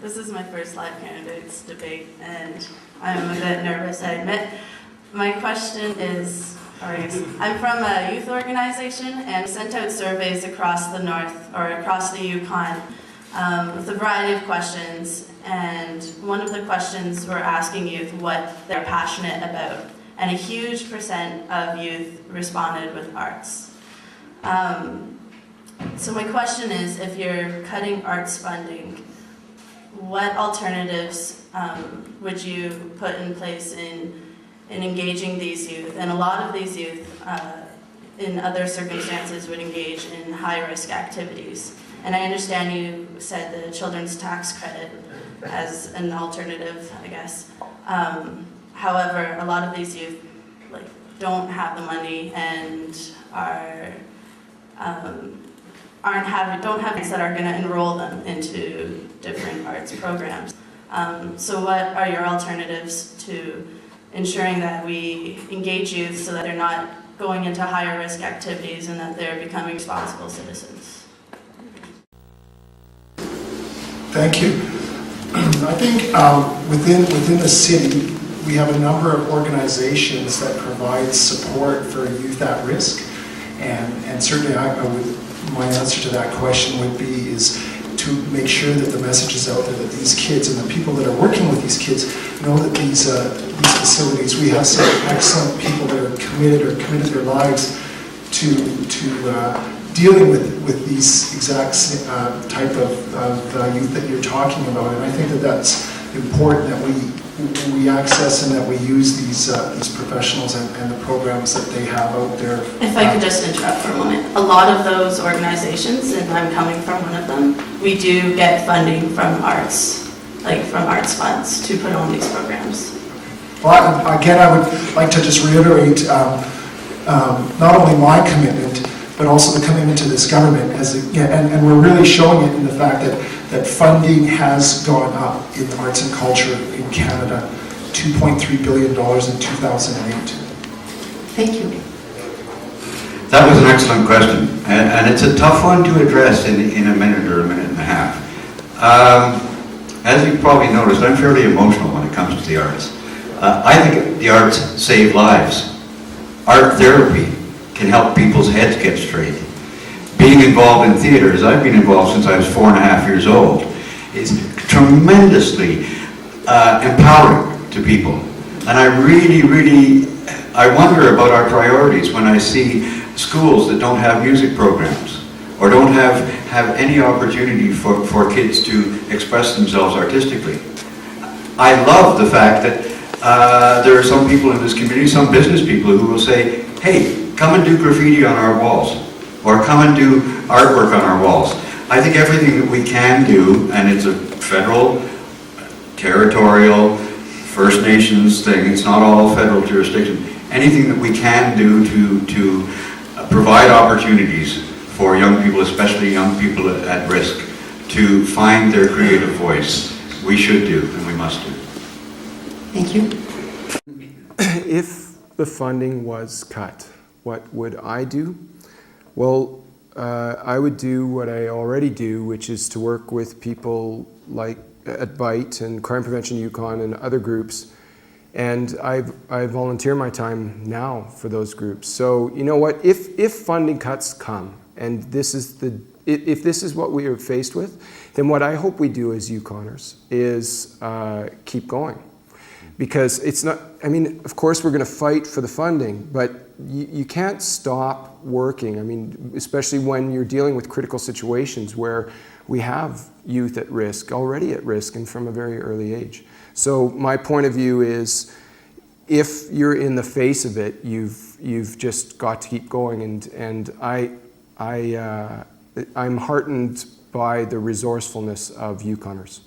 This is my first live candidates debate, and I'm a bit nervous, I admit. My question is, I'm from a youth organization and sent out surveys across the north, or across the Yukon, with a variety of questions, and one of the questions we're asking youth what they're passionate about, and a huge percent of youth responded with arts. So my question is, if you're cutting arts funding, what alternatives would you put in place in engaging these youth? And a lot of these youth, in other circumstances, would engage in high-risk activities. And I understand you said the children's tax credit as an alternative, I guess. However, a lot of these youth don't have the money and don't have things that are going to enroll them into different arts programs. So what are your alternatives to ensuring that we engage youth so that they're not going into higher risk activities and that they're becoming responsible citizens? Thank you. I think within the city, we have a number of organizations that provide support for youth at risk, and certainly my answer to that question would be is to make sure that the message is out there that these kids and the people that are working with these kids know that these facilities, we have some excellent people that are committed their lives to dealing with these exact type of youth that you're talking about. And I think that that's important, that we access and that we use these professionals and the programs that they have out there. If I could just interrupt for a moment. A lot of those organizations, and I'm coming from one of them, we do get funding from arts, from arts funds to put on these programs. Well, again, I would like to just reiterate not only my commitment, but also the commitment to this government, and we're really showing it in the fact that funding has gone up in arts and culture in Canada, $2.3 billion in 2008. Thank you. That was an excellent question, and it's a tough one to address in a minute or a minute and a half. As you probably noticed, I'm fairly emotional when it comes to the arts. I think the arts save lives. Art therapy can help people's heads get straight. Being involved in theaters, I've been involved since I was 4.5 years old, is tremendously empowering to people. And I I wonder about our priorities when I see schools that don't have music programs or don't have any opportunity for kids to express themselves artistically. I love the fact that there are some people in this community, some business people who will say, hey, come and do graffiti on our walls, or come and do artwork on our walls. I think everything that we can do, and it's a federal, territorial, First Nations thing, it's not all federal jurisdiction, anything that we can do to provide opportunities for young people, especially young people at risk, to find their creative voice, we should do and we must do. Thank you. If the funding was cut, what would I do? Well, I would do what I already do, which is to work with people like at BITE and Crime Prevention Yukon and other groups. And I volunteer my time now for those groups. So you know what? If funding cuts come, and if this is what we are faced with, then what I hope we do as Yukoners is keep going. Because it's not, I mean, of course we're going to fight for the funding, but you can't stop working. I mean, especially when you're dealing with critical situations where we have youth at risk, already at risk, and from a very early age. So my point of view is, if you're in the face of it, you've just got to keep going. And I'm heartened by the resourcefulness of Yukoners.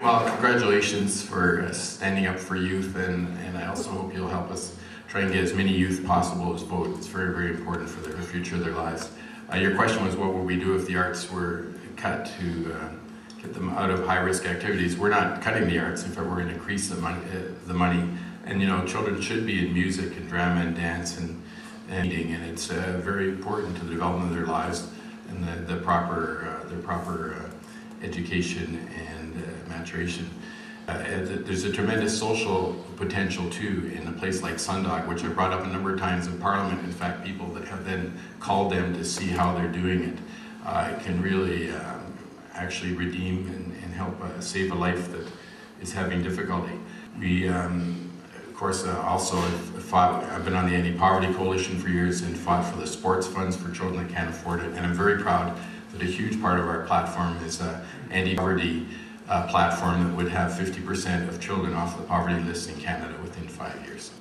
Well, congratulations for standing up for youth, and I also hope you'll help us try and get as many youth possible as vote. It's very, very important for the future of their lives. Your question was, what would we do if the arts were cut to get them out of high-risk activities? We're not cutting the arts. In fact, we're going to increase the money. And you know, children should be in music and drama and dance and eating, and it's very important to the development of their lives and their proper education and maturation. There's a tremendous social potential too in a place like Sundog, which I brought up a number of times in Parliament. In fact, people that have then called them to see how they're doing it. It can really actually redeem and help save a life that is having difficulty. We, of course, also I've been on the Anti-Poverty Coalition for years and fought for the sports funds for children that can't afford it. And I'm very proud that a huge part of our platform is anti-poverty platform that would have 50% of children off the poverty list in Canada within 5 years.